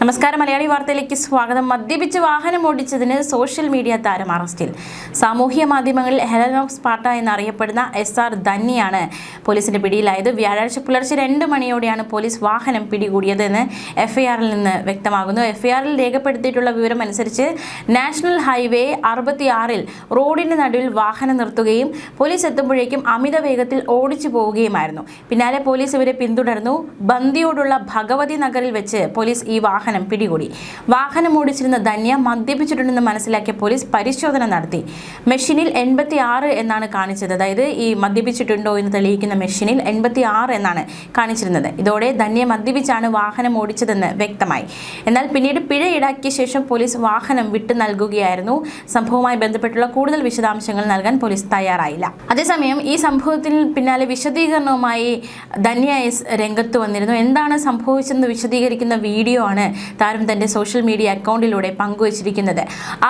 നമസ്കാരം, മലയാളി വാർത്തയിലേക്ക് സ്വാഗതം. മദ്യപിച്ച് വാഹനം ഓടിച്ചതിന് സോഷ്യൽ മീഡിയ താരം അറസ്റ്റിൽ. സാമൂഹ്യ മാധ്യമങ്ങളിൽ ഹെലൻ ഓഫ് സ്പാർട്ട എന്നറിയപ്പെടുന്ന SR ധന്യയാണ് പോലീസിന്റെ പിടിയിലായത്. വ്യാഴാഴ്ച പുലർച്ചെ 2 മണിയോടെയാണ് പോലീസ് വാഹനം പിടികൂടിയതെന്ന് FIRൽ നിന്ന് വ്യക്തമാകുന്നു. FIRൽ രേഖപ്പെടുത്തിയിട്ടുള്ള വിവരം അനുസരിച്ച് നാഷണൽ ഹൈവേ 66-ൽ റോഡിന്റെ നടുവിൽ വാഹനം നിർത്തുകയും പോലീസ് എത്തുമ്പോഴേക്കും അമിത വേഗത്തിൽ ഓടിച്ചു പോവുകയുമായിരുന്നു. പിന്നാലെ പോലീസ് ഇവരെ പിന്തുടർന്നു. ബന്ദിയോടുള്ള ഭഗവതി നഗറിൽ വെച്ച് പോലീസ് ഈ വാഹനം പിടികൂടി. വാഹനം ഓടിച്ചിരുന്ന ധന്യ മദ്യപിച്ചിട്ടുണ്ടെന്ന് മനസ്സിലാക്കിയ പോലീസ് പരിശോധന നടത്തി. മെഷീനിൽ 86 എന്നാണ് കാണിച്ചത്. അതായത് ഈ മദ്യപിച്ചിട്ടുണ്ടോ എന്ന് തെളിയിക്കുന്ന മെഷീനിൽ 86 എന്നാണ് കാണിച്ചിരുന്നത്. ഇതോടെ ധന്യ മദ്യപിച്ചാണ് വാഹനം ഓടിച്ചതെന്ന് വ്യക്തമായി. എന്നാൽ പിന്നീട് പിഴ ഈടാക്കിയ ശേഷം പോലീസ് വാഹനം വിട്ടു നൽകുകയായിരുന്നു. സംഭവവുമായി ബന്ധപ്പെട്ടുള്ള കൂടുതൽ വിശദാംശങ്ങൾ നൽകാൻ പോലീസ് തയ്യാറായില്ല. അതേസമയം ഈ സംഭവത്തിന് പിന്നാലെ വിശദീകരണവുമായി ധന്യ രംഗത്ത് വന്നിരുന്നു. എന്താണ് സംഭവിച്ചതെന്ന് വിശദീകരിക്കുന്ന വീഡിയോ ആണ് താരം തന്റെ സോഷ്യൽ മീഡിയ അക്കൗണ്ടിലൂടെ പങ്കുവച്ചിരിക്കുന്നത്.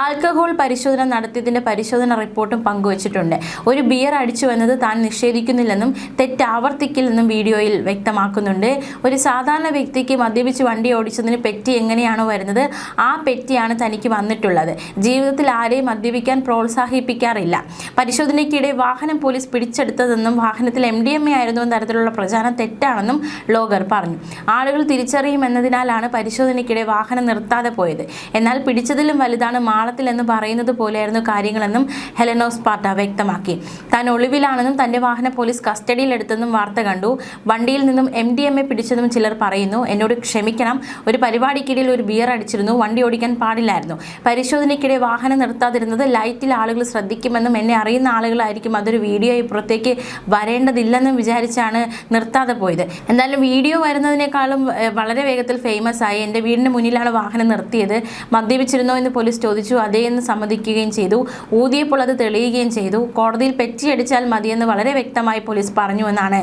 ആൽക്കഹോൾ പരിശോധന നടത്തിയതിന്റെ പരിശോധന റിപ്പോർട്ടും പങ്കുവച്ചിട്ടുണ്ട്. ഒരു ബിയർ അടിച്ചു എന്നത് താൻ നിഷേധിക്കുന്നില്ലെന്നും തെറ്റ് ആവർത്തിക്കില്ലെന്നും വീഡിയോയിൽ വ്യക്തമാക്കുന്നുണ്ട്. ഒരു സാധാരണ വ്യക്തിക്ക് മദ്യപിച്ച് വണ്ടി ഓടിച്ചതിന് പെറ്റി എങ്ങനെയാണോ വരുന്നത്, ആ പെറ്റിയാണ് തനിക്ക് വന്നിട്ടുള്ളത്. ജീവിതത്തിൽ ആരെയും മദ്യപിക്കാൻ പ്രോത്സാഹിപ്പിക്കാറില്ല. പരിശോധനയ്ക്കിടെ വാഹനം പോലീസ് പിടിച്ചെടുത്തതെന്നും വാഹനത്തിൽ MDMA ആയിരുന്നു എന്ന തരത്തിലുള്ള പ്രചാരണം തെറ്റാണെന്നും ലോഗർ പറഞ്ഞു. ആളുകൾ തിരിച്ചറിയുമെന്നതിനാലാണ് പരിശോധനയ്ക്കിടെ വാഹനം നിർത്താതെ പോയത്. എന്നാൽ പിടിച്ചതിലും വലുതാണ് മാളത്തിൽ എന്ന് പറയുന്നത് പോലെയായിരുന്നു കാര്യങ്ങളെന്നും ഹെലൻ ഓഫ് സ്പാർട്ട വ്യക്തമാക്കി. താൻ ഒളിവിലാണെന്നും തന്റെ വാഹനം പോലീസ് കസ്റ്റഡിയിലെടുത്തെന്നും വാർത്ത കണ്ടു. വണ്ടിയിൽ നിന്നും MDMA പിടിച്ചെന്നും ചിലർ പറയുന്നു. എന്നോട് ക്ഷമിക്കണം, ഒരു പരിപാടിക്കിടയിൽ ഒരു ബിയർ അടിച്ചിരുന്നു. വണ്ടി ഓടിക്കാൻ പാടില്ലായിരുന്നു. പരിശോധനയ്ക്കിടെ വാഹനം നിർത്താതിരുന്നത് ലൈറ്റിൽ ആളുകൾ ശ്രദ്ധിക്കുമെന്നും എന്നെ അറിയുന്ന ആളുകളായിരിക്കും അതൊരു വീഡിയോയിൽ പുറത്തേക്ക് വരേണ്ടതില്ലെന്നും വിചാരിച്ചാണ് നിർത്താതെ പോയത്. എന്തായാലും വീഡിയോ വരുന്നതിനേക്കാളും വളരെ വേഗത്തിൽ ഫേമസ് ആയി. എൻ്റെ വീടിന് മുന്നിലാണ് വാഹനം നിർത്തിയത്. മദ്യപിച്ചിരുന്നോ എന്ന് പോലീസ് ചോദിച്ചു. അതേ എന്ന് സമ്മതിക്കുകയും ചെയ്തു. ഊതിയപ്പോൾ അത് തെളിയുകയും ചെയ്തു. കോടതിയിൽ പെറ്റിയടിച്ചാൽ മതിയെന്ന് വളരെ വ്യക്തമായി പോലീസ് പറഞ്ഞുവെന്നാണ്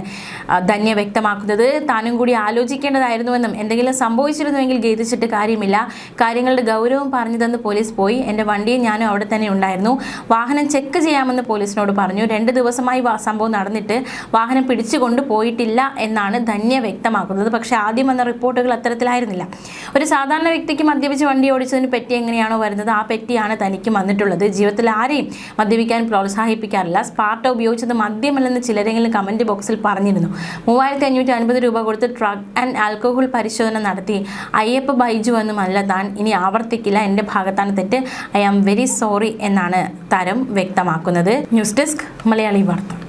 ധന്യ വ്യക്തമാക്കുന്നത്. താനും കൂടി ആലോചിക്കേണ്ടതായിരുന്നുവെന്നും എന്തെങ്കിലും സംഭവിച്ചിരുന്നുവെങ്കിൽ ഖേദിച്ചിട്ട് കാര്യമില്ല. കാര്യങ്ങളുടെ ഗൗരവം പറഞ്ഞു തന്ന് പോലീസ് പോയി. എൻ്റെ വണ്ടിയും ഞാനും അവിടെ തന്നെ ഉണ്ടായിരുന്നു. വാഹനം ചെക്ക് ചെയ്യാമെന്ന് പോലീസിനോട് പറഞ്ഞു. 2 ദിവസമായി സംഭവം നടന്നിട്ട് വാഹനം പിടിച്ചുകൊണ്ട് പോയിട്ടില്ല എന്നാണ് ധന്യ വ്യക്തമാക്കുന്നത്. പക്ഷേ ആദ്യം വന്ന റിപ്പോർട്ടുകൾ അത്തരത്തിലായിരുന്നില്ല. ഒരു സാധാരണ വ്യക്തിക്ക് മദ്യപിച്ച് വണ്ടി ഓടിച്ചതിന് പെറ്റി എങ്ങനെയാണോ വരുന്നത്, ആ പെറ്റിയാണ് തനിക്ക് വന്നിട്ടുള്ളത്. ജീവിതത്തിൽ ആരെയും മദ്യപിക്കാൻ പ്രോത്സാഹിപ്പിക്കാറില്ല. സ്പാർട്ട ഉപയോഗിച്ചത് മദ്യമല്ലെന്ന് ചിലരെങ്കിലും കമൻറ്റ് ബോക്സിൽ പറഞ്ഞിരുന്നു. 3550 രൂപ കൊടുത്ത് ഡ്രഗ് ആൻഡ് ആൽക്കഹോൾ പരിശോധന നടത്തി. അയ്യപ്പ ബൈജു എന്നുമല്ല താൻ, ഇനി ആവർത്തിക്കില്ല, എൻ്റെ ഭാഗത്താണ് തെറ്റ്, ഐ ആം വെരി സോറി എന്നാണ് താരം വ്യക്തമാക്കുന്നത്. ന്യൂസ് ഡെസ്ക് മലയാളി വാർത്ത.